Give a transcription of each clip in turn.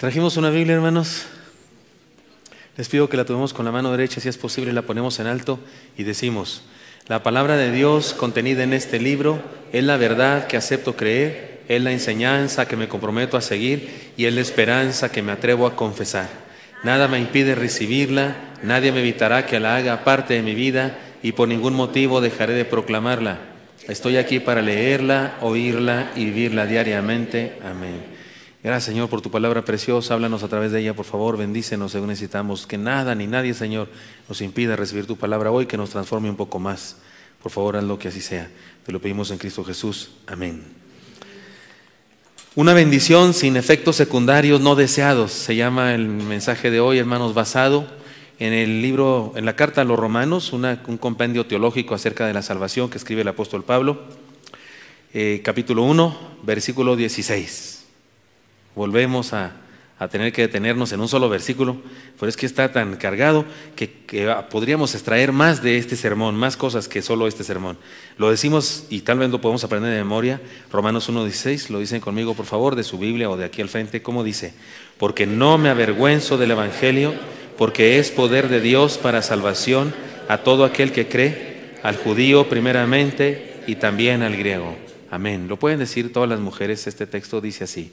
Trajimos una Biblia, hermanos. Les pido que la tomemos con la mano derecha, si es posible la ponemos en alto y decimos: la palabra de Dios contenida en este libro es la verdad que acepto creer, es la enseñanza que me comprometo a seguir y es la esperanza que me atrevo a confesar. Nada me impide recibirla, nadie me evitará que la haga parte de mi vida y por ningún motivo dejaré de proclamarla. Estoy aquí para leerla, oírla y vivirla diariamente. Amén. Gracias, Señor, por tu palabra preciosa. Háblanos a través de ella, por favor. Bendícenos según necesitamos. Que nada ni nadie, Señor, nos impida recibir tu palabra hoy, que nos transforme un poco más. Por favor, hazlo que así sea. Te lo pedimos en Cristo Jesús. Amén. Una bendición sin efectos secundarios no deseados. Se llama el mensaje de hoy, hermanos, basado en el libro, en la carta a los Romanos, un compendio teológico acerca de la salvación que escribe el apóstol Pablo. Capítulo 1, versículo 16. Volvemos a tener que detenernos en un solo versículo, pero es que está tan cargado que podríamos extraer más de este sermón, más cosas que solo este sermón. Lo decimos y tal vez lo podemos aprender de memoria. Romanos 1:16, lo dicen conmigo por favor, de su Biblia o de aquí al frente. ¿Cómo dice? Porque no me avergüenzo del Evangelio, porque es poder de Dios para salvación a todo aquel que cree, al judío primeramente y también al griego. Amén. ¿Lo pueden decir todas las mujeres? Este texto dice así.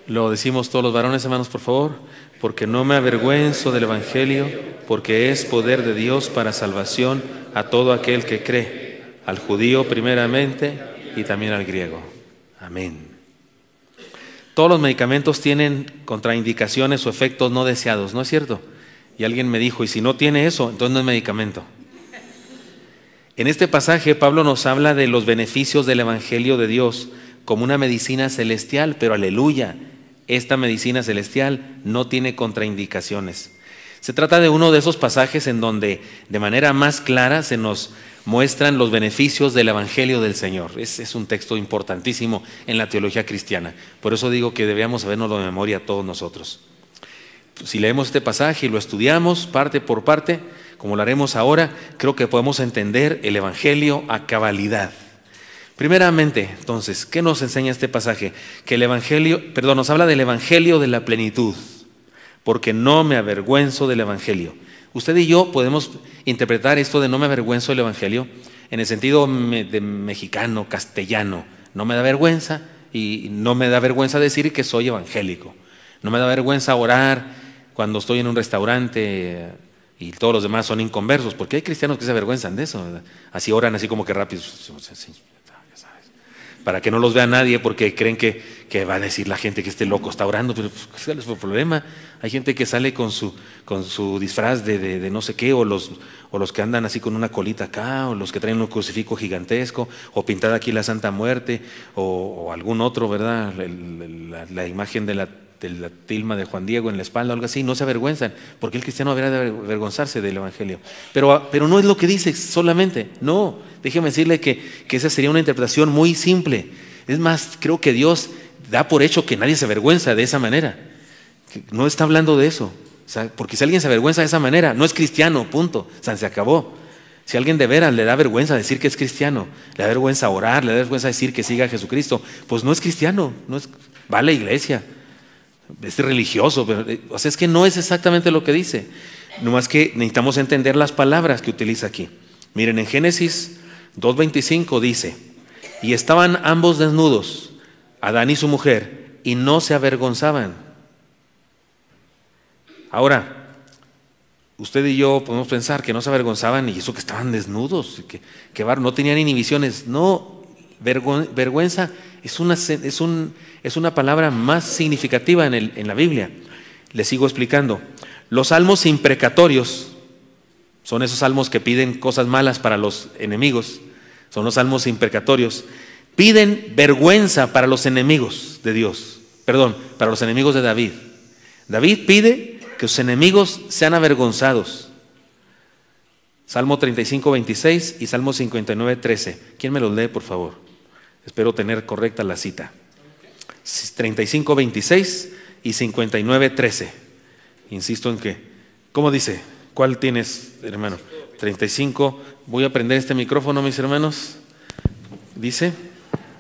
Lo decimos todos los varones, hermanos, por favor. Porque no me avergüenzo del Evangelio, porque es poder de Dios para salvación a todo aquel que cree, al judío primeramente y también al griego. Amén. Todos los medicamentos tienen contraindicaciones o efectos no deseados, ¿no es cierto? Y alguien me dijo, y si no tiene eso, entonces no es medicamento. En este pasaje Pablo nos habla de los beneficios del Evangelio de Dios como una medicina celestial, pero aleluya, esta medicina celestial no tiene contraindicaciones. Se trata de uno de esos pasajes en donde de manera más clara se nos muestran los beneficios del Evangelio del Señor. Es un texto importantísimo en la teología cristiana. Por eso digo que debíamos sabernoslo de memoria todos nosotros. Si leemos este pasaje y lo estudiamos parte por parte, como lo haremos ahora, creo que podemos entender el Evangelio a cabalidad. Primeramente, entonces, ¿qué nos enseña este pasaje? Que nos habla del Evangelio de la plenitud, porque no me avergüenzo del Evangelio. Usted y yo podemos interpretar esto de no me avergüenzo del Evangelio en el sentido de mexicano, castellano. No me da vergüenza y no me da vergüenza decir que soy evangélico. No me da vergüenza orar cuando estoy en un restaurante y todos los demás son inconversos, porque hay cristianos que se avergüenzan de eso, ¿verdad? Así oran así como que rápido, para que no los vea nadie, porque creen que va a decir la gente que este loco está orando, pero pues, ¿cuál es el problema? Hay gente que sale con su disfraz de no sé qué, o los que andan así con una colita acá, o los que traen un crucifijo gigantesco, o pintada aquí la Santa Muerte, o algún otro, ¿verdad? La imagen de la tilma de Juan Diego en la espalda, algo así. No se avergüenzan, porque el cristiano debería de avergonzarse del Evangelio. Pero no es lo que dice solamente, no. Déjeme decirle que esa sería una interpretación muy simple. Es más, creo que Dios da por hecho que nadie se avergüenza de esa manera. No está hablando de eso. O sea, porque si alguien se avergüenza de esa manera, no es cristiano, punto. O sea, se acabó. Si a alguien de veras le da vergüenza decir que es cristiano, le da vergüenza orar, le da vergüenza decir que siga a Jesucristo, pues no es cristiano, va a la iglesia. Es religioso, pero, o sea, es que no es exactamente lo que dice. Nomás que necesitamos entender las palabras que utiliza aquí. Miren, en Génesis 2:25 dice: y estaban ambos desnudos, Adán y su mujer, y no se avergonzaban. Ahora, usted y yo podemos pensar que no se avergonzaban y eso que estaban desnudos, que no tenían inhibiciones. No, vergüenza es una palabra más significativa en la Biblia. Les sigo explicando. Los salmos imprecatorios son esos salmos que piden cosas malas para los enemigos. Son los salmos imprecatorios. Piden vergüenza para los enemigos de Dios. Perdón, para los enemigos de David. David pide que sus enemigos sean avergonzados. Salmo 35:26 y Salmo 59:13. ¿Quién me los lee, por favor? Espero tener correcta la cita. 35:26 y 59:13. Insisto en que, ¿cómo dice? ¿Cuál tienes, hermano? 35. Voy a prender este micrófono, mis hermanos. Dice: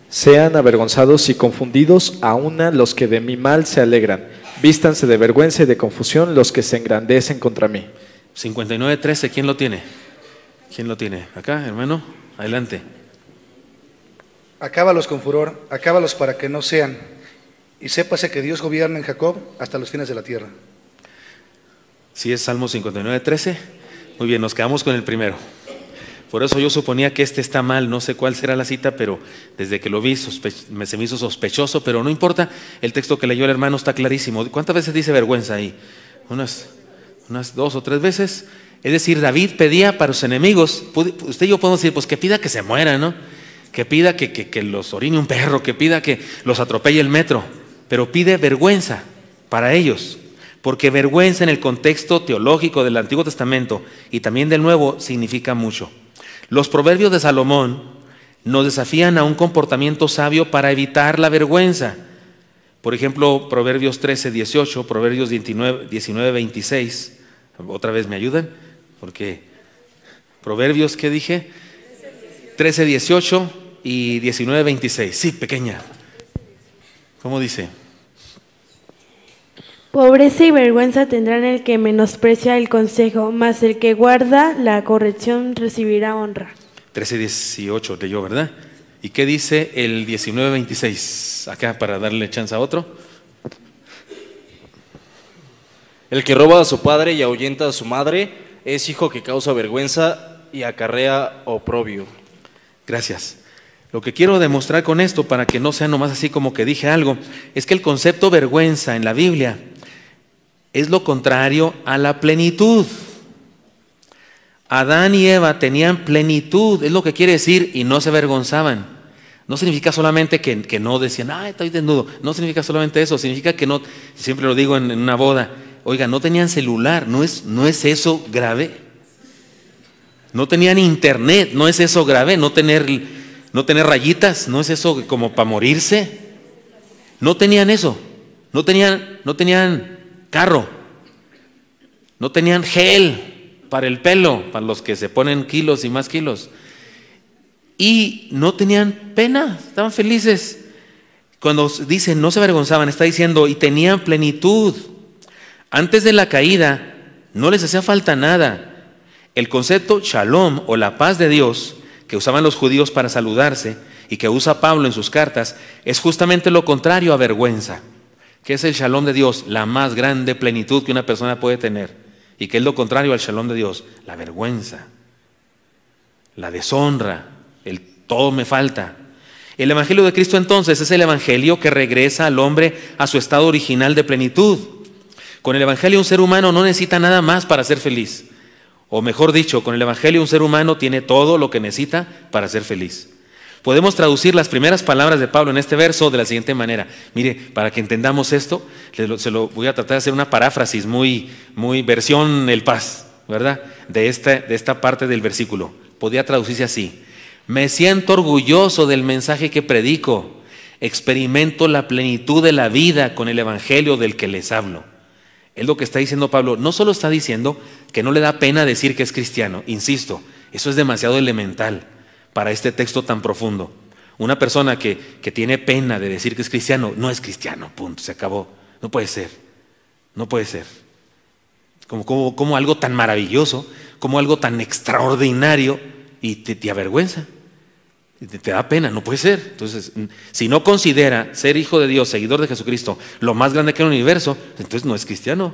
sean avergonzados y confundidos a una los que de mi mal se alegran. Vístanse de vergüenza y de confusión los que se engrandecen contra mí. 59:13, ¿quién lo tiene? ¿Quién lo tiene? Acá, hermano, adelante. Acábalos con furor, acábalos para que no sean, y sépase que Dios gobierna en Jacob hasta los fines de la tierra. ¿Sí es Salmo 59:13? Muy bien, nos quedamos con el primero. Por eso yo suponía que este está mal, no sé cuál será la cita, pero desde que lo vi se me hizo sospechoso, pero no importa, el texto que leyó el hermano está clarísimo. ¿Cuántas veces dice vergüenza ahí? Unas 2 o 3 veces. Es decir, David pedía para sus enemigos, usted y yo podemos decir, pues que pida que se mueran, ¿no? Que pida que los orine un perro, que pida que los atropelle el metro, pero pide vergüenza para ellos, porque vergüenza en el contexto teológico del Antiguo Testamento y también del Nuevo significa mucho. Los proverbios de Salomón nos desafían a un comportamiento sabio para evitar la vergüenza. Por ejemplo, Proverbios 13:18, Proverbios 19:26. Otra vez me ayudan, porque Proverbios, ¿qué dije? 13:18 y 19:26. Sí, pequeña. ¿Cómo dice? Pobreza y vergüenza tendrán el que menosprecia el consejo, mas el que guarda la corrección recibirá honra. 13:18 leyó, ¿verdad? ¿Y qué dice el 19:26? Acá para darle chance a otro. El que roba a su padre y ahuyenta a su madre es hijo que causa vergüenza y acarrea oprobio. Gracias. Lo que quiero demostrar con esto, para que no sea nomás así como que dije algo, es que el concepto vergüenza en la Biblia es lo contrario a la plenitud. Adán y Eva tenían plenitud, es lo que quiere decir, y no se avergonzaban. No significa solamente que no decían, ay, estoy desnudo. No significa solamente eso, significa que no, siempre lo digo en una boda, oiga, no tenían celular, ¿no es eso grave? No tenían internet, ¿no es eso grave? No tener rayitas, ¿no es eso como para morirse? No tenían eso, no tenían carro, no tenían gel para el pelo, para los que se ponen kilos y más kilos, y no tenían pena, estaban felices. Cuando dicen no se avergonzaban, está diciendo y tenían plenitud. Antes de la caída no les hacía falta nada. El concepto shalom o la paz de Dios que usaban los judíos para saludarse y que usa Pablo en sus cartas es justamente lo contrario a vergüenza. ¿Qué es el shalom de Dios? La más grande plenitud que una persona puede tener. ¿Y qué es lo contrario al shalom de Dios? La vergüenza, la deshonra, el todo me falta. El evangelio de Cristo entonces es el evangelio que regresa al hombre a su estado original de plenitud. Con el evangelio un ser humano no necesita nada más para ser feliz. O mejor dicho, con el evangelio un ser humano tiene todo lo que necesita para ser feliz. Podemos traducir las primeras palabras de Pablo en este verso de la siguiente manera. Mire, para que entendamos esto, se lo voy a tratar de hacer una paráfrasis muy versión El Paz, ¿verdad? De esta parte del versículo. Podría traducirse así: me siento orgulloso del mensaje que predico. Experimento la plenitud de la vida con el evangelio del que les hablo. Es lo que está diciendo Pablo. No solo está diciendo que no le da pena decir que es cristiano. Insisto, eso es demasiado elemental para este texto tan profundo. Una persona que tiene pena de decir que es cristiano, no es cristiano, punto, se acabó. No puede ser, no puede ser. Como algo tan maravilloso, como algo tan extraordinario, y te avergüenza, te da pena, no puede ser. Entonces, si no considera ser hijo de Dios, seguidor de Jesucristo, lo más grande que el universo, entonces no es cristiano.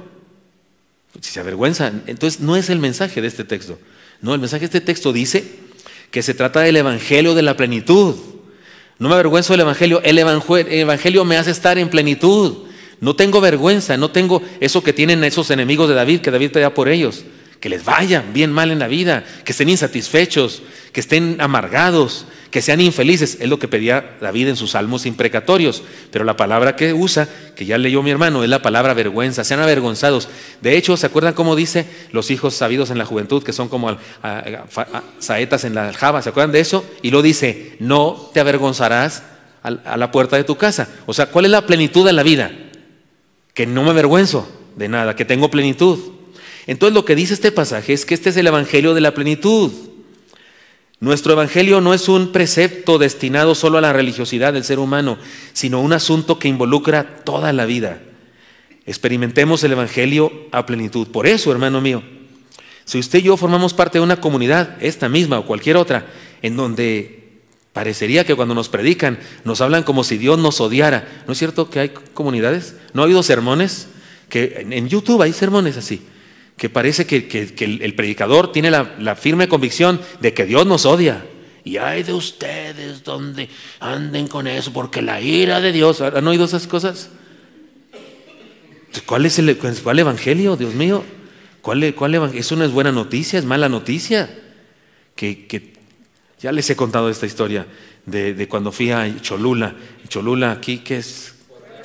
Si se avergüenza, entonces no es el mensaje de este texto. No, el mensaje de este texto dice que se trata del evangelio de la plenitud. No me avergüenzo del evangelio, el evangelio me hace estar en plenitud. No tengo vergüenza, no tengo eso que tienen esos enemigos de David, que David pedía por ellos, que les vaya bien mal en la vida, que estén insatisfechos, que estén amargados, que sean infelices. Es lo que pedía David en sus salmos imprecatorios. Pero la palabra que usa, que ya leyó mi hermano, es la palabra vergüenza. Sean avergonzados. De hecho, ¿se acuerdan cómo dice los hijos sabidos en la juventud, que son como saetas en la aljaba? ¿Se acuerdan de eso? Y lo dice: no te avergonzarás a la puerta de tu casa. O sea, ¿cuál es la plenitud de la vida? Que no me avergüenzo de nada, que tengo plenitud. Entonces lo que dice este pasaje es que este es el evangelio de la plenitud. Nuestro evangelio no es un precepto destinado solo a la religiosidad del ser humano, sino un asunto que involucra toda la vida. Experimentemos el evangelio a plenitud. Por eso, hermano mío, si usted y yo formamos parte de una comunidad, esta misma o cualquier otra, en donde parecería que cuando nos predican nos hablan como si Dios nos odiara. ¿No es cierto que hay comunidades? ¿No ha habido sermones? Que en YouTube hay sermones así, que parece que el predicador tiene la firme convicción de que Dios nos odia. Y hay de ustedes donde anden con eso, porque la ira de Dios. ¿Han oído esas cosas? ¿Cuál evangelio, Dios mío? ¿Cuál evangelio? Eso no es buena noticia, es mala noticia. Que ya les he contado esta historia de cuando fui a Cholula. Cholula, aquí que es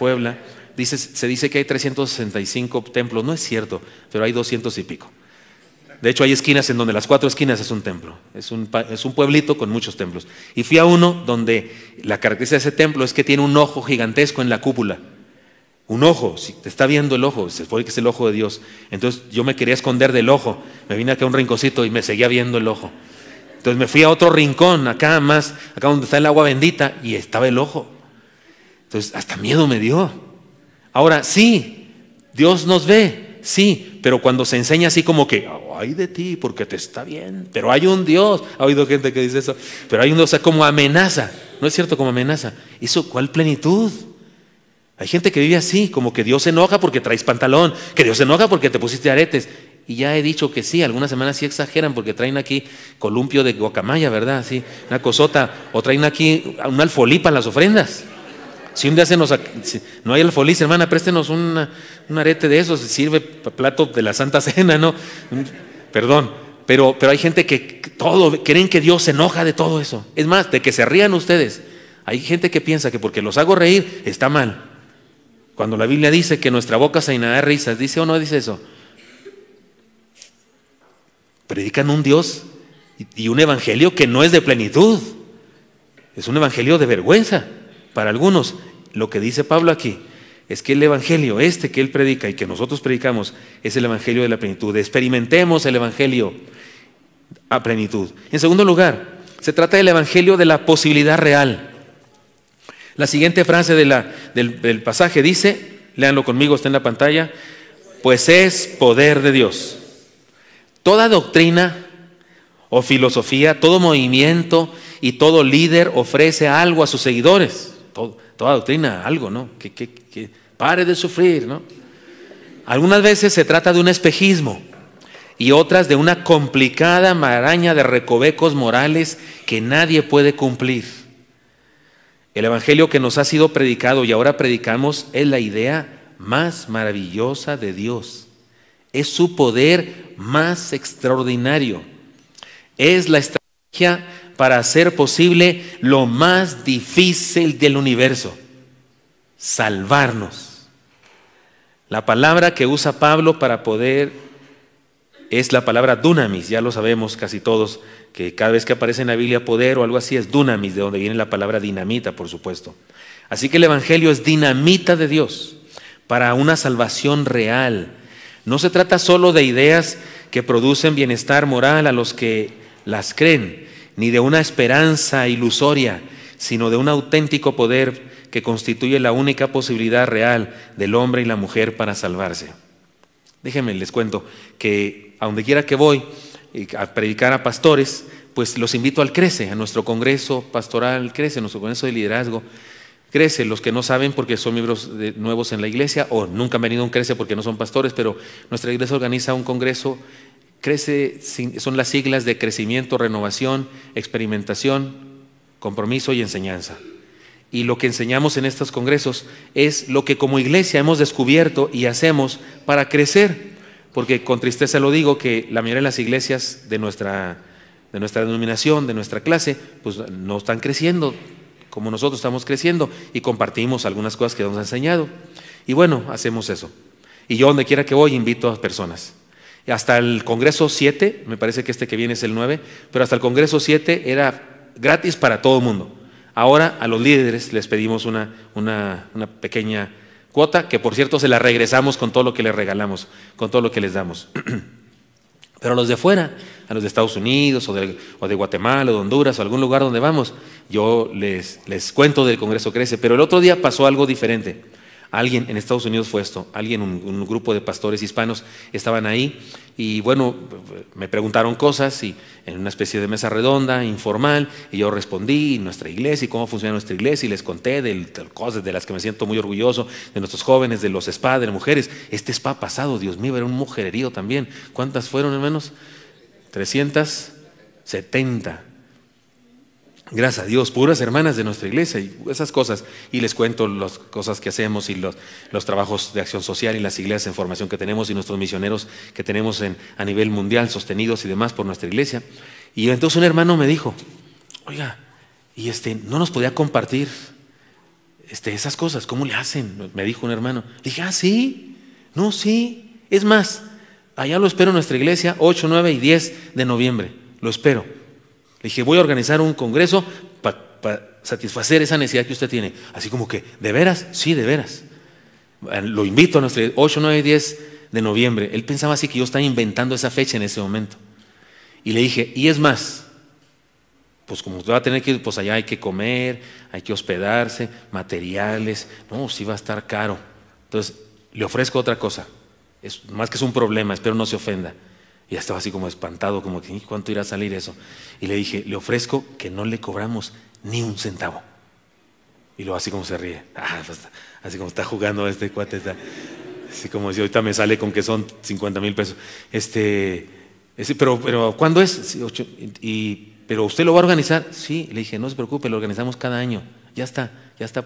Puebla. Se dice que hay 365 templos. No es cierto, pero hay 200 y pico. De hecho, hay esquinas en donde las 4 esquinas es un templo. Es un pueblito con muchos templos. Y fui a uno donde la característica de ese templo es que tiene un ojo gigantesco en la cúpula. Un ojo, si te está viendo el ojo, se supone que es el ojo de Dios. Entonces yo me quería esconder del ojo. Me vine acá a un rinconcito y me seguía viendo el ojo. Entonces me fui a otro rincón, acá donde está el agua bendita, y estaba el ojo. Entonces hasta miedo me dio. Ahora, sí, Dios nos ve, sí, pero cuando se enseña así como que, ay de ti, porque te está bien, pero hay un Dios. ¿Ha oído gente que dice eso? Pero hay un Dios, o sea, como amenaza. ¿No es cierto? Como amenaza. ¿Eso cuál plenitud? Hay gente que vive así, como que Dios se enoja porque traes pantalón, que Dios se enoja porque te pusiste aretes. Y ya he dicho que sí, algunas semanas sí exageran porque traen aquí columpio de guacamaya, ¿verdad? Sí, una cosota, o traen aquí un alfolí para las ofrendas. Si un día si no hay alfolí, hermana, préstenos un arete de esos, sirve plato de la Santa Cena, ¿no? Perdón, pero hay gente que creen que Dios se enoja de todo eso. Es más, de que se rían ustedes. Hay gente que piensa que porque los hago reír está mal. Cuando la Biblia dice que nuestra boca se llenará de risas, ¿dice o no dice eso? Predican un Dios y un evangelio que no es de plenitud. Es un evangelio de vergüenza para algunos. Lo que dice Pablo aquí es que el evangelio que él predica y que nosotros predicamos es el evangelio de la plenitud. Experimentemos el evangelio a plenitud. En segundo lugar, se trata del evangelio de la posibilidad real. La siguiente frase del pasaje dice, léanlo conmigo, está en la pantalla, pues es poder de Dios. Toda doctrina o filosofía, todo movimiento y todo líder ofrece algo a sus seguidores. Toda doctrina, algo, ¿no? Que pare de sufrir, ¿no? Algunas veces se trata de un espejismo y otras de una complicada maraña de recovecos morales que nadie puede cumplir. El evangelio que nos ha sido predicado y ahora predicamos es la idea más maravillosa de Dios. Es su poder más extraordinario. Es la estrategia para hacer posible lo más difícil del universo: salvarnos. La palabra que usa Pablo para poder es la palabra dunamis. Ya lo sabemos casi todos, que cada vez que aparece en la Biblia poder o algo así es dunamis, de donde viene la palabra dinamita, por supuesto. Así que el evangelio es dinamita de Dios para una salvación real. No se trata solo de ideas que producen bienestar moral a los que las creen, ni de una esperanza ilusoria, sino de un auténtico poder que constituye la única posibilidad real del hombre y la mujer para salvarse. Déjenme, les cuento que a donde quiera que voy a predicar a pastores, pues los invito al CRECE, a nuestro congreso pastoral CRECE, nuestro congreso de liderazgo CRECE. Los que no saben porque son miembros nuevos en la iglesia o nunca han venido a un CRECE porque no son pastores, pero nuestra iglesia organiza un congreso. CRECE son las siglas de crecimiento, renovación, experimentación, compromiso y enseñanza. Y lo que enseñamos en estos congresos es lo que como iglesia hemos descubierto y hacemos para crecer. Porque con tristeza lo digo que la mayoría de las iglesias de nuestra denominación, de nuestra clase, pues no están creciendo como nosotros estamos creciendo, y compartimos algunas cosas que nos han enseñado. Y bueno, hacemos eso. Y yo donde quiera que voy invito a personas. Y hasta el Congreso 7, me parece que este que viene es el 9, pero hasta el Congreso 7 era gratis para todo el mundo. Ahora a los líderes les pedimos una pequeña cuota, que por cierto se la regresamos con todo lo que les regalamos, con todo lo que les damos. Pero a los de fuera, a los de Estados Unidos o de Guatemala o de Honduras o algún lugar donde vamos, yo les cuento del Congreso Crece. Pero el otro día pasó algo diferente. Alguien en Estados Unidos fue esto, un grupo de pastores hispanos estaban ahí y bueno, me preguntaron cosas y en una especie de mesa redonda, informal, y yo respondí nuestra iglesia y cómo funciona nuestra iglesia y les conté de cosas de las que me siento muy orgulloso, de nuestros jóvenes, de los spa, de las mujeres. Este spa pasado, Dios mío, era un mujererío también. ¿Cuántas fueron, hermanos? 370. Gracias a Dios, puras hermanas de nuestra iglesia y esas cosas. Y les cuento las cosas que hacemos y los trabajos de acción social y las iglesias en formación que tenemos y nuestros misioneros que tenemos a nivel mundial, sostenidos y demás por nuestra iglesia. Y entonces un hermano me dijo, oiga, y no nos podía compartir esas cosas, ¿cómo le hacen? Me dijo un hermano. Le dije, sí, no, sí. Es más, allá lo espero en nuestra iglesia, 8, 9 y 10 de noviembre, lo espero. Le dije, voy a organizar un congreso para satisfacer esa necesidad que usted tiene. Así como que, ¿de veras? Sí, de veras. Lo invito a nuestra 8, 9 y 10 de noviembre. Él pensaba así que yo estaba inventando esa fecha en ese momento. Y le dije, y es más, pues como usted va a tener que ir, pues allá hay que comer, hay que hospedarse, materiales. No, sí va a estar caro. Entonces, le ofrezco otra cosa. Más que es un problema, espero no se ofenda. Y ya estaba así como espantado, como que ¿cuánto irá a salir eso? Y le dije, le ofrezco que no le cobramos ni un centavo. Y luego así como se ríe. Pues, así como está jugando este cuate. Así como si ahorita me sale con que son 50,000 pesos. Pero ¿cuándo es? Sí, ¿pero usted lo va a organizar? Sí, le dije, no se preocupe, lo organizamos cada año. Ya está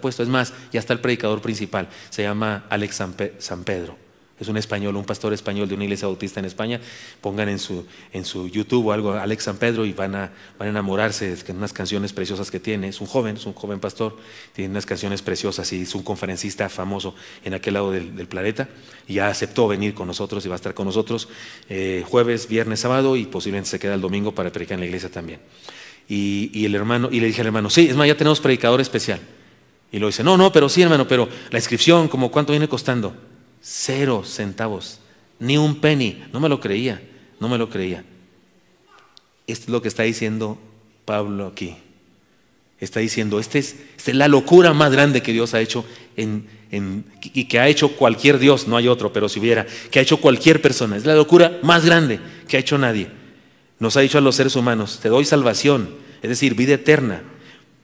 puesto. Es más, ya está el predicador principal. Se llama Alex San Pedro. Es un español, un pastor español de una iglesia bautista en España. Pongan en su YouTube o algo Alex San Pedro y van a enamorarse de unas canciones preciosas que tiene. Es un joven pastor, tiene unas canciones preciosas y es un conferencista famoso en aquel lado del planeta. Y ya aceptó venir con nosotros y va a estar con nosotros jueves, viernes, sábado y posiblemente se queda el domingo para predicar en la iglesia también. Y le dije al hermano, sí, es más, ya tenemos predicador especial. Y lo dice, no, pero sí, hermano, pero la inscripción, ¿cómo cuánto viene costando? 0 centavos, ni un penny. No me lo creía. Esto es lo que está diciendo Pablo aquí. Está diciendo, esta es la locura más grande que Dios ha hecho y que ha hecho cualquier Dios, no hay otro, pero si hubiera, que ha hecho cualquier persona. Es la locura más grande que ha hecho nadie. Nos ha dicho a los seres humanos, te doy salvación, es decir, vida eterna,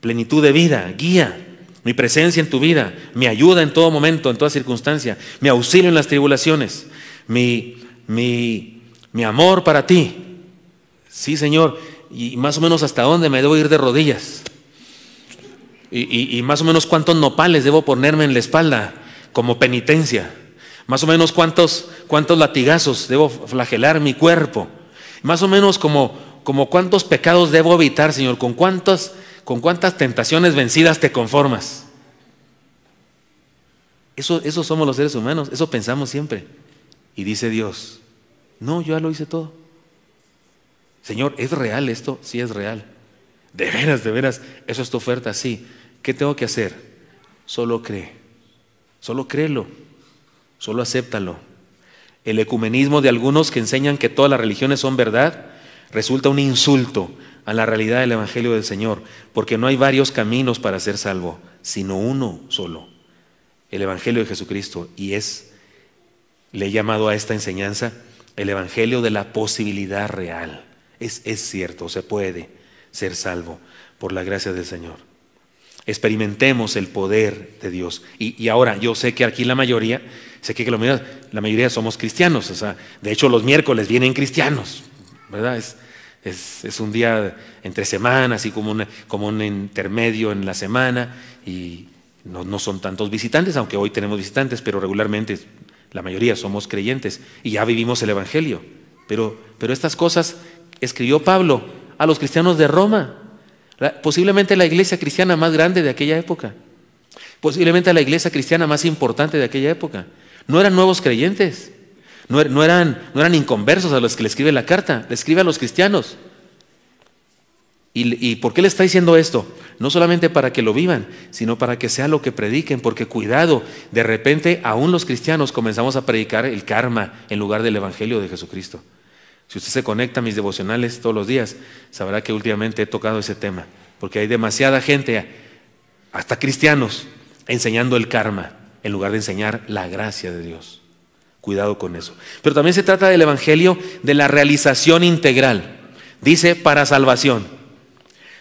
plenitud de vida, guía, mi presencia en tu vida, mi ayuda en todo momento, en toda circunstancia, mi auxilio en las tribulaciones, mi amor para ti. Sí, Señor, y más o menos hasta dónde me debo ir de rodillas. Y más o menos cuántos nopales debo ponerme en la espalda como penitencia. Más o menos cuántos latigazos debo flagelar mi cuerpo. Más o menos como cuántos pecados debo evitar, Señor, con cuántas tentaciones vencidas te conformas. Eso somos los seres humanos, eso pensamos siempre. Y dice Dios, no, yo ya lo hice todo. Señor, ¿es real esto? Sí, es real. De veras, eso es tu oferta, sí. ¿Qué tengo que hacer? Solo cree, solo créelo, solo acéptalo. El ecumenismo de algunos que enseñan que todas las religiones son verdad resulta un insulto a la realidad del Evangelio del Señor, porque no hay varios caminos para ser salvo, sino uno solo, el Evangelio de Jesucristo. Y le he llamado a esta enseñanza el Evangelio de la posibilidad real. Es cierto, se puede ser salvo por la gracia del Señor. Experimentemos el poder de Dios. Y ahora, yo sé que aquí la mayoría somos cristianos. O sea, de hecho, los miércoles vienen cristianos, ¿verdad? Es un día entre semanas, así como un intermedio en la semana, y no son tantos visitantes, aunque hoy tenemos visitantes, pero regularmente la mayoría somos creyentes y ya vivimos el Evangelio. Pero estas cosas escribió Pablo a los cristianos de Roma, posiblemente la iglesia cristiana más grande de aquella época, posiblemente la iglesia cristiana más importante de aquella época. No eran nuevos creyentes, no eran inconversos a los que le escribe la carta, le escribe a los cristianos. ¿Y por qué le está diciendo esto? No solamente para que lo vivan, sino para que sea lo que prediquen, porque cuidado, de repente aún los cristianos comenzamos a predicar el karma en lugar del Evangelio de Jesucristo. Si usted se conecta a mis devocionales todos los días, sabrá que últimamente he tocado ese tema, porque hay demasiada gente, hasta cristianos, enseñando el karma en lugar de enseñar la gracia de Dios. Cuidado con eso. Pero también se trata del evangelio de la realización integral. Dice, para salvación.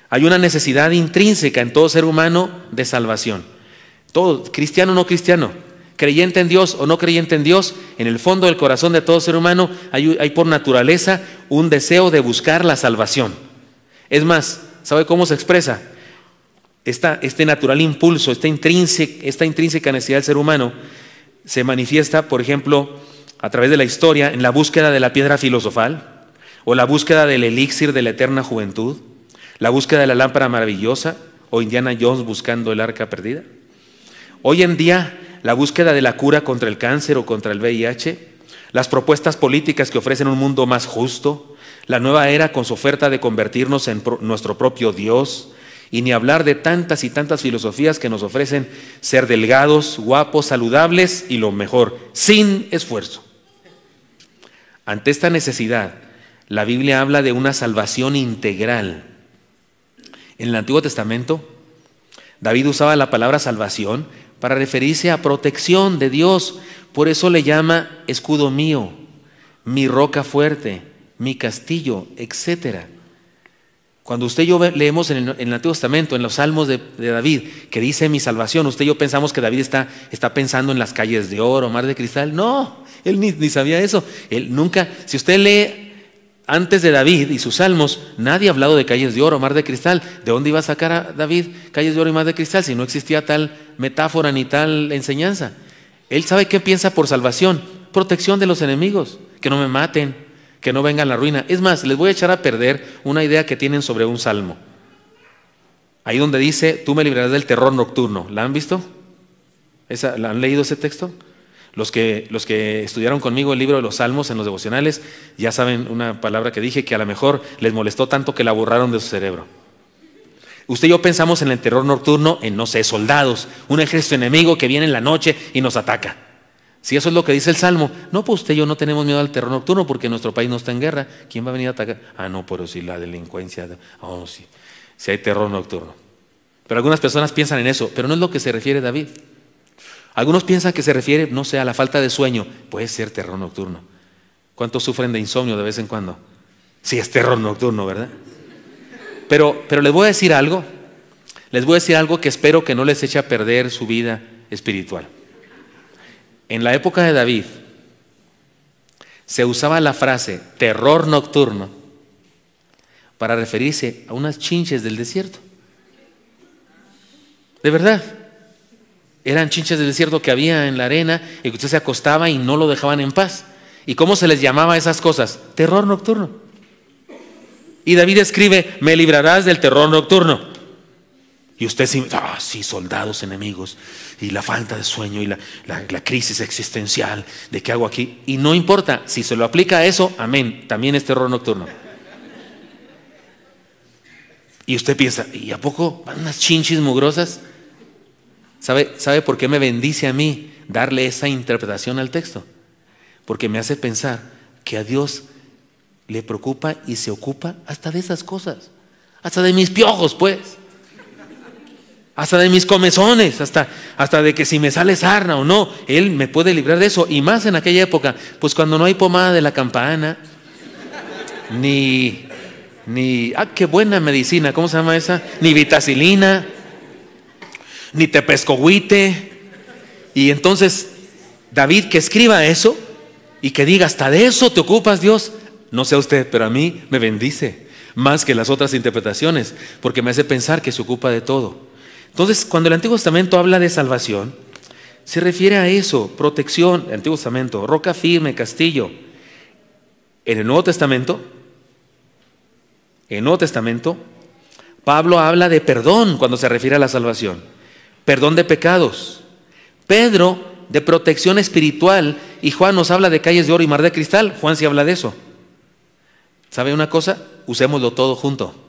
Hay una necesidad intrínseca en todo ser humano de salvación. Todo, cristiano o no cristiano, creyente en Dios o no creyente en Dios, en el fondo del corazón de todo ser humano hay por naturaleza un deseo de buscar la salvación. Es más, ¿sabe cómo se expresa? Este natural impulso, esta intrínseca necesidad del ser humano se manifiesta, por ejemplo, a través de la historia en la búsqueda de la piedra filosofal, o la búsqueda del elixir de la eterna juventud, la búsqueda de la lámpara maravillosa, o Indiana Jones buscando el arca perdida. Hoy en día, la búsqueda de la cura contra el cáncer o contra el VIH, las propuestas políticas que ofrecen un mundo más justo, la nueva era con su oferta de convertirnos en nuestro propio Dios, y ni hablar de tantas y tantas filosofías que nos ofrecen ser delgados, guapos, saludables y lo mejor, sin esfuerzo. Ante esta necesidad, la Biblia habla de una salvación integral. En el Antiguo Testamento, David usaba la palabra salvación para referirse a protección de Dios. Por eso le llama escudo mío, mi roca fuerte, mi castillo, etcétera. Cuando usted y yo leemos en el Antiguo Testamento, en los Salmos de David, que dice mi salvación, usted y yo pensamos que David está pensando en las calles de oro, mar de cristal. No, él ni sabía eso. Él nunca, si usted lee antes de David y sus salmos, nadie ha hablado de calles de oro, mar de cristal. ¿De dónde iba a sacar a David calles de oro y mar de cristal si no existía tal metáfora ni tal enseñanza? Él sabe qué piensa por salvación: protección de los enemigos, que no me maten, que no vengan la ruina. Es más, les voy a echar a perder una idea que tienen sobre un salmo. Ahí donde dice, tú me librarás del terror nocturno. ¿La han visto? ¿La han leído ese texto? Los que estudiaron conmigo el libro de los Salmos en los devocionales ya saben una palabra que dije que a lo mejor les molestó tanto que la borraron de su cerebro. Usted y yo pensamos en el terror nocturno, en, no sé, soldados, un ejército enemigo que viene en la noche y nos ataca. Si eso es lo que dice el Salmo, no, pues usted y yo no tenemos miedo al terror nocturno porque nuestro país no está en guerra. ¿Quién va a venir a atacar? Ah, no, pero si la delincuencia, oh, sí, si hay terror nocturno. Pero algunas personas piensan en eso, pero no es lo que se refiere David. Algunos piensan que se refiere, no sé, a la falta de sueño. Puede ser terror nocturno. ¿Cuántos sufren de insomnio de vez en cuando? Sí, es terror nocturno, ¿verdad? Pero les voy a decir algo. Les voy a decir algo que espero que no les eche a perder su vida espiritual. En la época de David se usaba la frase terror nocturno para referirse a unas chinches del desierto. De verdad. Eran chinches del desierto que había en la arena y que usted se acostaba y no lo dejaban en paz. ¿Y cómo se les llamaba a esas cosas? Terror nocturno. Y David escribe, me librarás del terror nocturno. Y usted sí, soldados enemigos y la falta de sueño y la crisis existencial de qué hago aquí. Y no importa, si se lo aplica a eso, amén, también es terror nocturno. Y usted piensa, ¿y a poco van unas chinchis mugrosas? ¿Sabe por qué me bendice a mí darle esa interpretación al texto? Porque me hace pensar que a Dios le preocupa y se ocupa hasta de esas cosas. Hasta de mis piojos, pues. Hasta de mis comezones, hasta de que si me sale sarna o no, Él me puede librar de eso. Y más en aquella época, pues cuando no hay pomada de la campana, ni qué buena medicina, ¿cómo se llama esa? Ni vitacilina, ni tepescohuite. Y entonces David que escriba eso y que diga, hasta de eso te ocupas, Dios. No sé a usted, pero a mí me bendice más que las otras interpretaciones, porque me hace pensar que se ocupa de todo. Entonces, cuando el Antiguo Testamento habla de salvación, se refiere a eso, protección. El Antiguo Testamento, roca firme, castillo. En el Nuevo Testamento, Pablo habla de perdón cuando se refiere a la salvación. Perdón de pecados. Pedro, de protección espiritual. Y Juan nos habla de calles de oro y mar de cristal. Juan sí habla de eso. ¿Sabe una cosa? Usémoslo todo junto.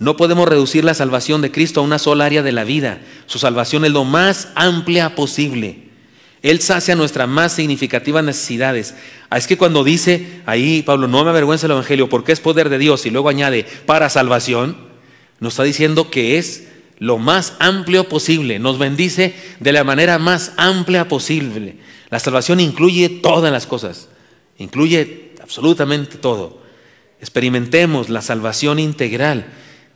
No podemos reducir la salvación de Cristo a una sola área de la vida. Su salvación es lo más amplia posible. Él sacia nuestras más significativas necesidades. Es que cuando dice ahí Pablo, no me avergüenza el Evangelio porque es poder de Dios, y luego añade, para salvación, nos está diciendo que es lo más amplio posible, nos bendice de la manera más amplia posible. La salvación incluye todas las cosas, incluye absolutamente todo. Experimentemos la salvación integral,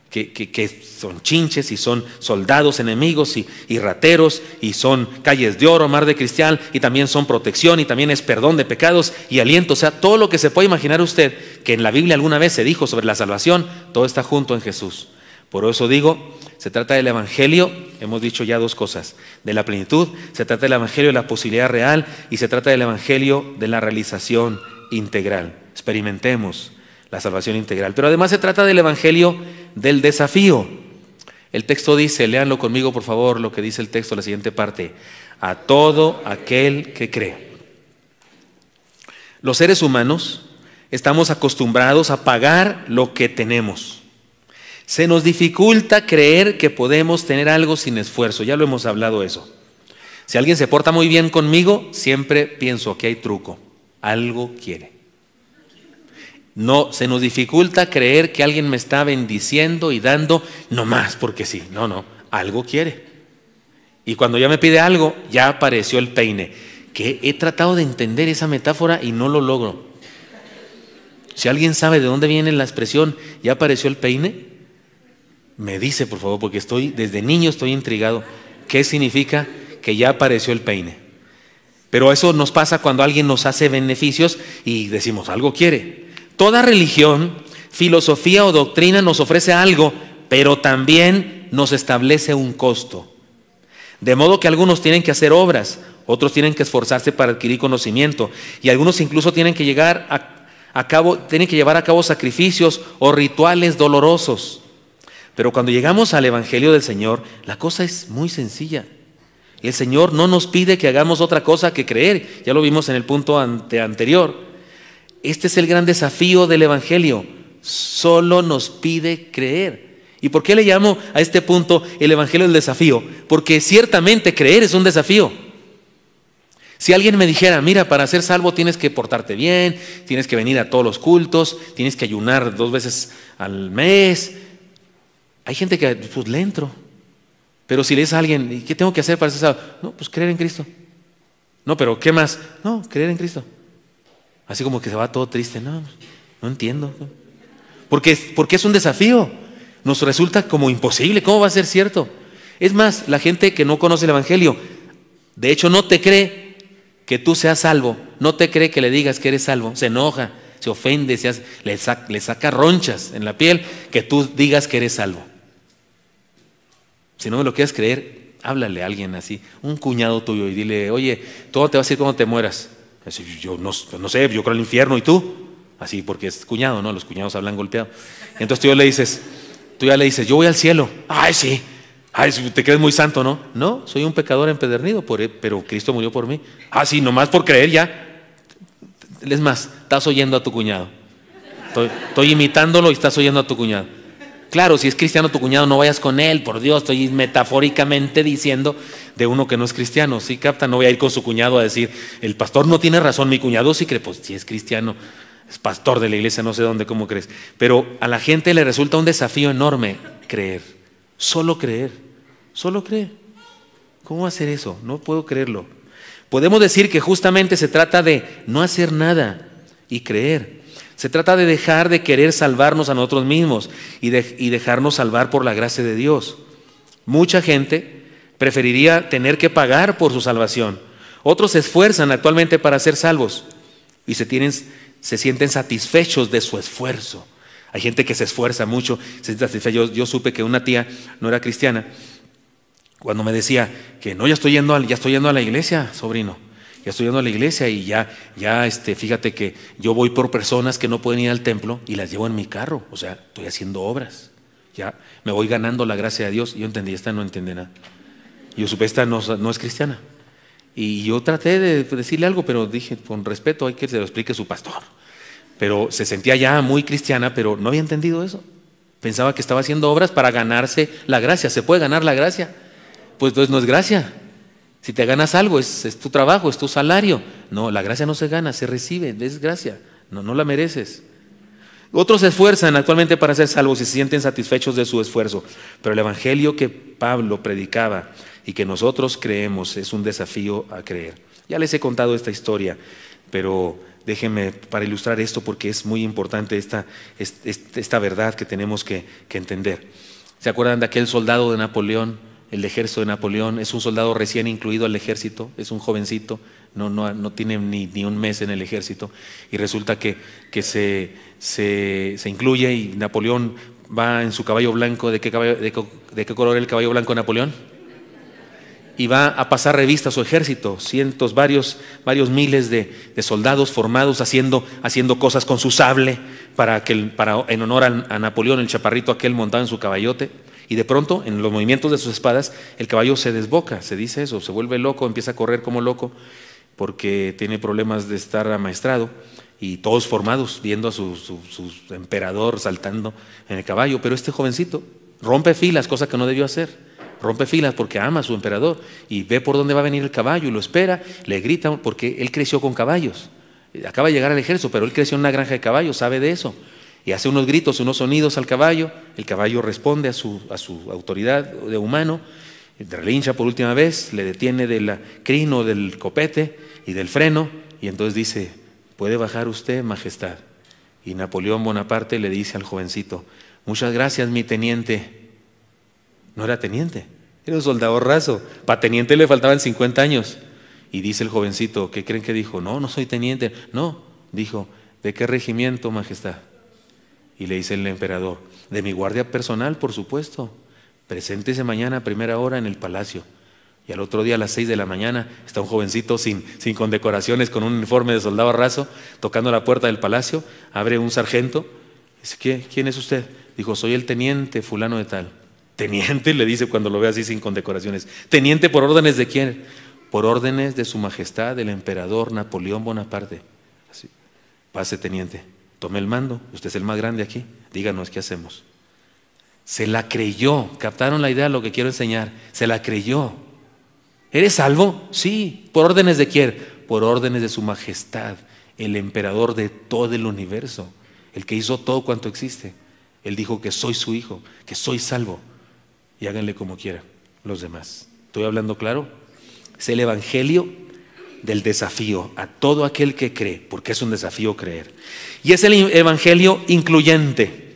que son chinches y son soldados enemigos y rateros, y son calles de oro, mar de cristal, y también son protección, y también es perdón de pecados y aliento. O sea, todo lo que se puede imaginar usted que en la Biblia alguna vez se dijo sobre la salvación, todo está junto en Jesús. Por eso digo, se trata del Evangelio, hemos dicho ya dos cosas, de la plenitud, se trata del Evangelio de la posibilidad real, y se trata del Evangelio de la realización integral. Experimentemos la salvación integral. Pero además se trata del Evangelio del desafío. El texto dice, léanlo conmigo por favor, lo que dice el texto, la siguiente parte: a todo aquel que cree. Los seres humanos estamos acostumbrados a pagar lo que tenemos. Se nos dificulta creer que podemos tener algo sin esfuerzo, ya lo hemos hablado eso. Si alguien se porta muy bien conmigo, siempre pienso que hay truco, algo quiere. No, se nos dificulta creer que alguien me está bendiciendo y dando nomás porque sí. No, algo quiere. Y cuando ya me pide algo, ya apareció el peine. Que he tratado de entender esa metáfora y no lo logro. Si alguien sabe de dónde viene la expresión, ya apareció el peine, me dice por favor, porque desde niño estoy intrigado. ¿Qué significa que ya apareció el peine? Pero eso nos pasa cuando alguien nos hace beneficios y decimos, algo quiere. Toda religión, filosofía o doctrina nos ofrece algo, pero también nos establece un costo. De modo que algunos tienen que hacer obras, otros tienen que esforzarse para adquirir conocimiento, y algunos incluso tienen que llevar a cabo sacrificios o rituales dolorosos. Pero cuando llegamos al Evangelio del Señor, la cosa es muy sencilla. El Señor no nos pide que hagamos otra cosa que creer. Ya lo vimos en el punto anterior. Este es el gran desafío del Evangelio. Solo nos pide creer. ¿Y por qué le llamo a este punto el Evangelio del desafío? Porque ciertamente creer es un desafío. Si alguien me dijera, mira, para ser salvo tienes que portarte bien, tienes que venir a todos los cultos, tienes que ayunar 2 veces al mes. Hay gente que pues le entro. Pero si le dices a alguien, ¿qué tengo que hacer para ser salvo? No, pues creer en Cristo. No, pero ¿qué más? No, creer en Cristo. Así como que se va todo triste. No entiendo. Porque es un desafío. Nos resulta como imposible. ¿Cómo va a ser cierto? Es más, la gente que no conoce el Evangelio, de hecho no te cree que tú seas salvo. No te cree que le digas que eres salvo. Se enoja, se ofende, le saca ronchas en la piel que tú digas que eres salvo. Si no me lo quieres creer, háblale a alguien así, un cuñado tuyo, y dile, oye, todo te va a decir cuando te mueras. Así, yo no sé, yo creo en el infierno, ¿y tú? Así, porque es cuñado, ¿no? Los cuñados hablan golpeado. Entonces tú ya le dices, yo voy al cielo. Ay, sí. Ay, te crees muy santo, ¿no? No, soy un pecador empedernido, pero Cristo murió por mí. Ah, sí, nomás por creer ya. Es más, estás oyendo a tu cuñado. Estoy imitándolo y estás oyendo a tu cuñado. Claro, si es cristiano tu cuñado, no vayas con él, por Dios, estoy metafóricamente diciendo de uno que no es cristiano. ¿Sí capta? No voy a ir con su cuñado a decir, el pastor no tiene razón, mi cuñado sí cree. Pues si es cristiano, es pastor de la iglesia, no sé dónde, cómo crees. Pero a la gente le resulta un desafío enorme creer, solo creer, solo creer. ¿Cómo hacer eso? No puedo creerlo. Podemos decir que justamente se trata de no hacer nada y creer. Se trata de dejar de querer salvarnos a nosotros mismos y dejarnos salvar por la gracia de Dios. Mucha gente preferiría tener que pagar por su salvación. Otros se esfuerzan actualmente para ser salvos y se sienten satisfechos de su esfuerzo. Hay gente que se esfuerza mucho, se siente satisfecha. Yo supe que una tía no era cristiana cuando me decía que no, ya estoy yendo a la iglesia, sobrino. Ya estoy yendo a la iglesia y ya fíjate que yo voy por personas que no pueden ir al templo y las llevo en mi carro. O sea, estoy haciendo obras. Ya me voy ganando la gracia de Dios. Y yo entendí, esta no entiende nada. Yo supe, esta no es cristiana. Y yo traté de decirle algo, pero dije, con respeto, hay que se lo explique su pastor. Pero se sentía ya muy cristiana, pero no había entendido eso. Pensaba que estaba haciendo obras para ganarse la gracia. ¿Se puede ganar la gracia? Pues entonces no es gracia. Si te ganas algo, es tu trabajo, es tu salario. No, la gracia no se gana, se recibe, es gracia. No la mereces. Otros se esfuerzan actualmente para ser salvos y se sienten satisfechos de su esfuerzo. Pero el evangelio que Pablo predicaba y que nosotros creemos es un desafío a creer. Ya les he contado esta historia, pero déjenme para ilustrar esto porque es muy importante esta verdad que tenemos que entender. ¿Se acuerdan de aquel soldado de Napoleón? El ejército de Napoleón es un soldado recién incluido al ejército, es un jovencito, no tiene ni un mes en el ejército, y resulta que se incluye y Napoleón va en su caballo blanco. ¿De qué color era el caballo blanco de Napoleón? Y va a pasar revista a su ejército, varios miles de soldados formados haciendo cosas con su sable en honor a Napoleón, el chaparrito aquel montado en su caballote. Y de pronto, en los movimientos de sus espadas, el caballo se desboca, se dice eso, se vuelve loco, empieza a correr como loco porque tiene problemas de estar amaestrado, y todos formados viendo a su emperador saltando en el caballo. Pero este jovencito rompe filas, cosa que no debió hacer. Rompe filas porque ama a su emperador y ve por dónde va a venir el caballo y lo espera, le grita porque él creció con caballos. Acaba de llegar al ejército, pero él creció en una granja de caballos, sabe de eso. Y hace unos gritos, unos sonidos al caballo, el caballo responde a su autoridad de humano, relincha por última vez, le detiene del crino, del copete y del freno, y entonces dice: ¿puede bajar usted, majestad? Y Napoleón Bonaparte le dice al jovencito: muchas gracias, mi teniente. No era teniente, era un soldado raso, para teniente le faltaban 50 años. Y dice el jovencito: ¿qué creen que dijo? No soy teniente. No, dijo: ¿de qué regimiento, majestad? Y le dice el emperador: de mi guardia personal, por supuesto. Preséntese mañana a primera hora en el palacio. Y al otro día a las 6 de la mañana está un jovencito sin condecoraciones, con un uniforme de soldado raso, tocando la puerta del palacio. Abre un sargento. Dice: ¿quién es usted? Dijo: soy el teniente fulano de tal. Teniente, le dice cuando lo ve así sin condecoraciones. Teniente, ¿por órdenes de quién? Por órdenes de su majestad, el emperador Napoleón Bonaparte. Así: pase, teniente. Tome el mando, usted es el más grande aquí, díganos qué hacemos. Se la creyó, captaron la idea de lo que quiero enseñar, se la creyó. ¿Eres salvo? Sí. ¿Por órdenes de quién? Por órdenes de su majestad, el emperador de todo el universo, el que hizo todo cuanto existe. Él dijo que soy su hijo, que soy salvo, y háganle como quieran los demás. ¿Estoy hablando claro? Es el evangelio del desafío a todo aquel que cree, porque es un desafío creer. Y es el evangelio incluyente,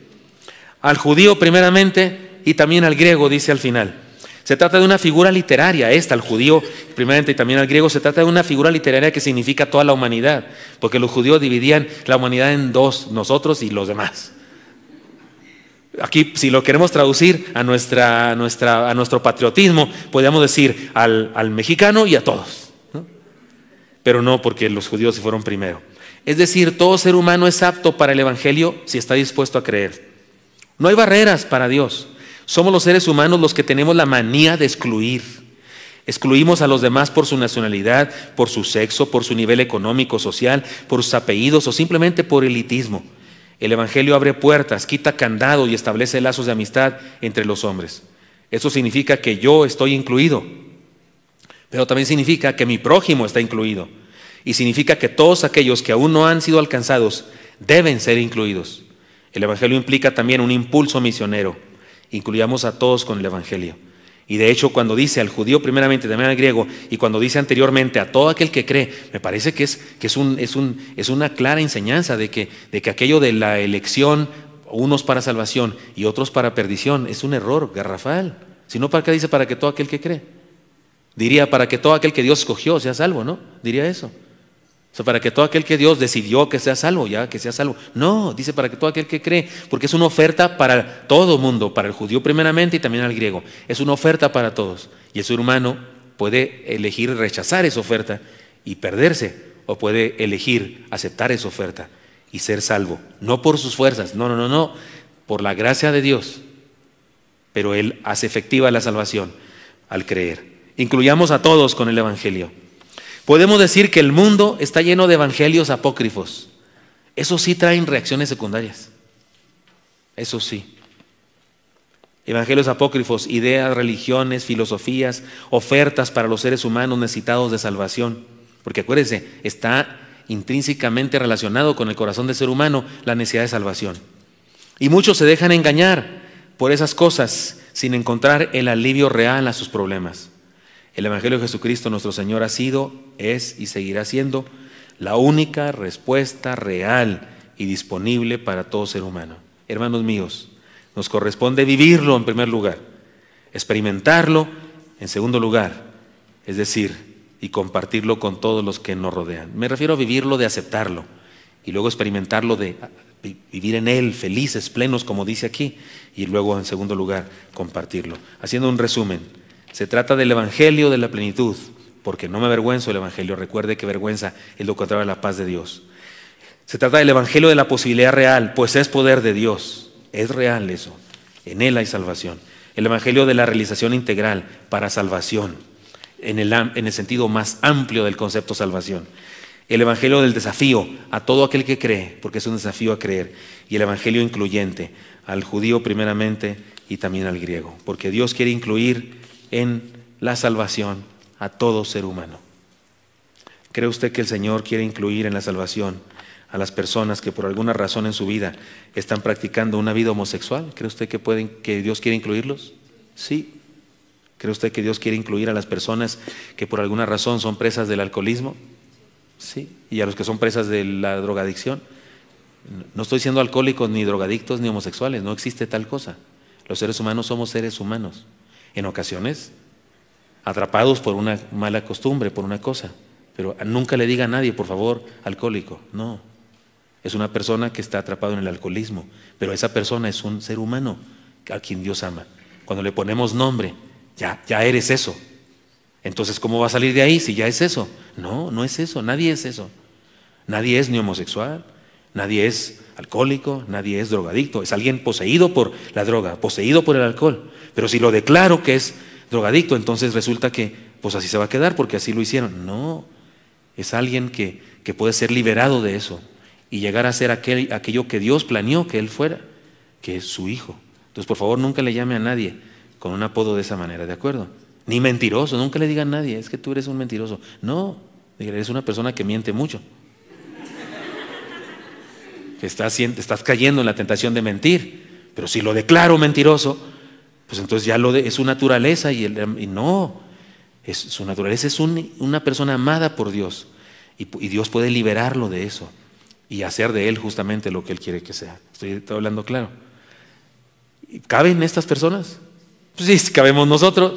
al judío primeramente y también al griego, dice al final. Se trata de una figura literaria, al judío primeramente y también al griego. Se trata de una figura literaria que significa toda la humanidad, porque los judíos dividían la humanidad en dos: nosotros y los demás. Aquí, si lo queremos traducir a nuestro patriotismo, podríamos decir al mexicano y a todos, ¿no? Pero no, porque los judíos se fueron primero. Es decir, todo ser humano es apto para el evangelio si está dispuesto a creer. No hay barreras para Dios. Somos los seres humanos los que tenemos la manía de excluir. Excluimos a los demás por su nacionalidad, por su sexo, por su nivel económico, social, por sus apellidos o simplemente por elitismo. El evangelio abre puertas, quita candado y establece lazos de amistad entre los hombres. Eso significa que yo estoy incluido, pero también significa que mi prójimo está incluido. Y significa que todos aquellos que aún no han sido alcanzados deben ser incluidos. El evangelio implica también un impulso misionero. Incluyamos a todos con el evangelio. Y de hecho, cuando dice al judío primeramente, también al griego, y cuando dice anteriormente a todo aquel que cree, me parece que es una clara enseñanza de que aquello de la elección, unos para salvación y otros para perdición, es un error garrafal. Si no, ¿para qué dice para que todo aquel que cree? Diría para que todo aquel que Dios escogió sea salvo, ¿no? Diría eso. O sea, para que todo aquel que Dios decidió que sea salvo, ya que sea salvo. No, dice para que todo aquel que cree, porque es una oferta para todo mundo, para el judío primeramente y también al griego. Es una oferta para todos. Y el ser humano puede elegir rechazar esa oferta y perderse, o puede elegir aceptar esa oferta y ser salvo. No por sus fuerzas, no, por la gracia de Dios. Pero Él hace efectiva la salvación al creer. Incluyamos a todos con el evangelio. Podemos decir que el mundo está lleno de evangelios apócrifos. Eso sí traen reacciones secundarias. Eso sí. Evangelios apócrifos, ideas, religiones, filosofías, ofertas para los seres humanos necesitados de salvación. Porque acuérdense, está intrínsecamente relacionado con el corazón del ser humano la necesidad de salvación. Y muchos se dejan engañar por esas cosas sin encontrar el alivio real a sus problemas. El Evangelio de Jesucristo nuestro Señor ha sido, es y seguirá siendo la única respuesta real y disponible para todo ser humano. Hermanos míos, nos corresponde vivirlo en primer lugar, experimentarlo en segundo lugar, es decir, y compartirlo con todos los que nos rodean. Me refiero a vivirlo de aceptarlo y luego experimentarlo de vivir en él, felices, plenos, como dice aquí, y luego en segundo lugar, compartirlo. Haciendo un resumen, se trata del Evangelio de la plenitud, porque no me avergüenzo del Evangelio, recuerde que vergüenza es lo contrario a la paz de Dios. Se trata del Evangelio de la posibilidad real, pues es poder de Dios, es real eso, en él hay salvación. El Evangelio de la realización integral para salvación, en el sentido más amplio del concepto salvación. El Evangelio del desafío a todo aquel que cree, porque es un desafío a creer. Y el Evangelio incluyente al judío primeramente y también al griego, porque Dios quiere incluir en la salvación a todo ser humano. ¿Cree usted que el Señor quiere incluir en la salvación a las personas que por alguna razón en su vida están practicando una vida homosexual? ¿Cree usted que Dios quiere incluirlos? Sí. ¿Cree usted que Dios quiere incluir a las personas que por alguna razón son presas del alcoholismo? Sí. ¿Y a los que son presas de la drogadicción? No estoy diciendo alcohólicos, ni drogadictos, ni homosexuales. No existe tal cosa. Los seres humanos somos seres humanos. En ocasiones, atrapados por una mala costumbre, por una cosa. Pero nunca le diga a nadie, por favor, alcohólico. No. Es una persona que está atrapado en el alcoholismo. Pero esa persona es un ser humano a quien Dios ama. Cuando le ponemos nombre, ya eres eso. Entonces, ¿cómo va a salir de ahí si ya es eso? No, no es eso, nadie es eso. Nadie es ni homosexual, nadie es alcohólico, nadie es drogadicto. Es alguien poseído por la droga, poseído por el alcohol. Pero si lo declaro que es drogadicto, entonces resulta que pues así se va a quedar porque así lo hicieron. No, es alguien que puede ser liberado de eso y llegar a ser aquello que Dios planeó que él fuera, que es su hijo. Entonces, por favor, nunca le llame a nadie con un apodo de esa manera, ¿de acuerdo? Ni mentiroso, nunca le diga a nadie, es que tú eres un mentiroso. No, eres una persona que miente mucho. Que estás cayendo en la tentación de mentir. Pero si lo declaro mentiroso, pues entonces ya es su naturaleza y no, su naturaleza es una persona amada por Dios. Y Dios puede liberarlo de eso y hacer de él justamente lo que él quiere que sea. Estoy hablando claro. ¿Caben estas personas? Pues sí, cabemos nosotros.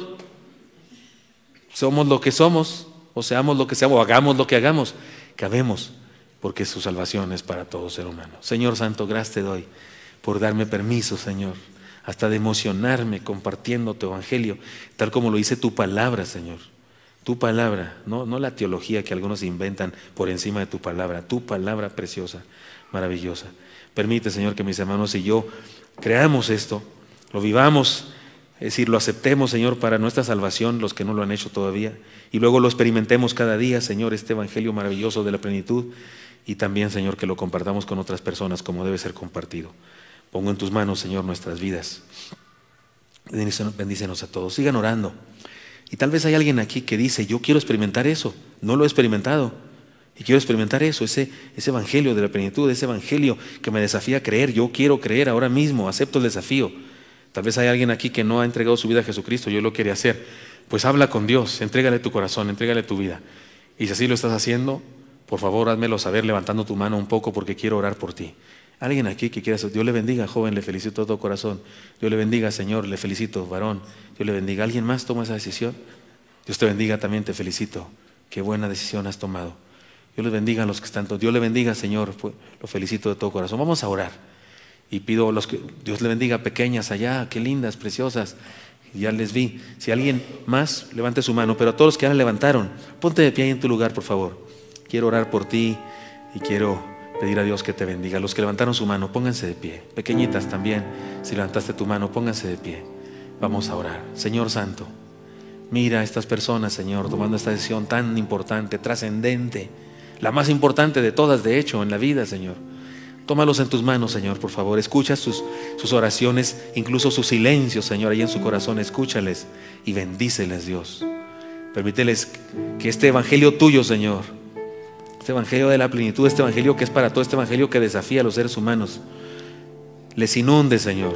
Somos lo que somos, o seamos lo que seamos, o hagamos lo que hagamos. Cabemos, porque su salvación es para todo ser humano. Señor Santo, gracias te doy por darme permiso, Señor, hasta de emocionarme compartiendo tu evangelio, tal como lo dice tu palabra, Señor. Tu palabra, no la teología que algunos inventan por encima de tu palabra preciosa, maravillosa. Permite, Señor, que mis hermanos y yo creamos esto, lo vivamos, es decir, lo aceptemos, Señor, para nuestra salvación, los que no lo han hecho todavía, y luego lo experimentemos cada día, Señor, este evangelio maravilloso de la plenitud, y también, Señor, que lo compartamos con otras personas como debe ser compartido. Pongo en tus manos, Señor, nuestras vidas. Bendícenos a todos. Sigan orando. Y tal vez hay alguien aquí que dice, yo quiero experimentar eso, no lo he experimentado, y quiero experimentar eso, ese evangelio de la plenitud, ese evangelio que me desafía a creer. Yo quiero creer ahora mismo, acepto el desafío. Tal vez hay alguien aquí que no ha entregado su vida a Jesucristo, yo lo quería hacer. Pues habla con Dios, entrégale tu corazón, entrégale tu vida. Y si así lo estás haciendo, por favor, házmelo saber levantando tu mano un poco porque quiero orar por ti. Alguien aquí que quiera hacer, Dios le bendiga, joven, le felicito de todo corazón. Dios le bendiga, Señor, le felicito, varón. Dios le bendiga. ¿Alguien más toma esa decisión? Dios te bendiga, también te felicito. Qué buena decisión has tomado. Dios le bendiga a los que están. Dios le bendiga, Señor, lo felicito de todo corazón. Vamos a orar. Y pido a los que Dios le bendiga, pequeñas allá, qué lindas, preciosas. Ya les vi. Si alguien más, levante su mano. Pero a todos los que ya la levantaron, ponte de pie ahí en tu lugar, por favor. Quiero orar por ti y quiero pedir a Dios que te bendiga. Los que levantaron su mano, pónganse de pie. Pequeñitas también, si levantaste tu mano, pónganse de pie. Vamos a orar. Señor Santo, mira a estas personas, Señor, tomando esta decisión tan importante, trascendente, la más importante de todas, de hecho, en la vida, Señor. Tómalos en tus manos, Señor, por favor. Escucha sus oraciones, incluso sus silencios, Señor, ahí en su corazón. Escúchales y bendíceles, Dios. Permíteles que este evangelio tuyo, Señor, este evangelio de la plenitud, este evangelio que es para todo, este evangelio que desafía a los seres humanos, les inunde, Señor,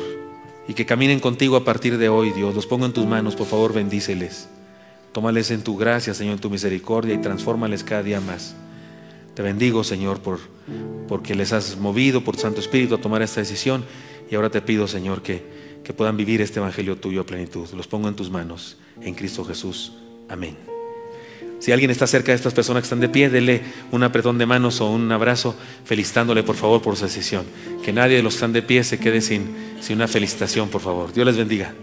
y que caminen contigo a partir de hoy, Dios. Los pongo en tus manos, por favor, bendíceles. Tómales en tu gracia, Señor, en tu misericordia, y transfórmales cada día más. Te bendigo, Señor, porque les has movido por tu Santo Espíritu a tomar esta decisión, y ahora te pido, Señor, que puedan vivir este evangelio tuyo a plenitud. Los pongo en tus manos, en Cristo Jesús. Amén. Si alguien está cerca de estas personas que están de pie, dele un apretón de manos o un abrazo, felicitándole, por favor, por su decisión. Que nadie de los que están de pie se quede sin una felicitación, por favor. Dios les bendiga.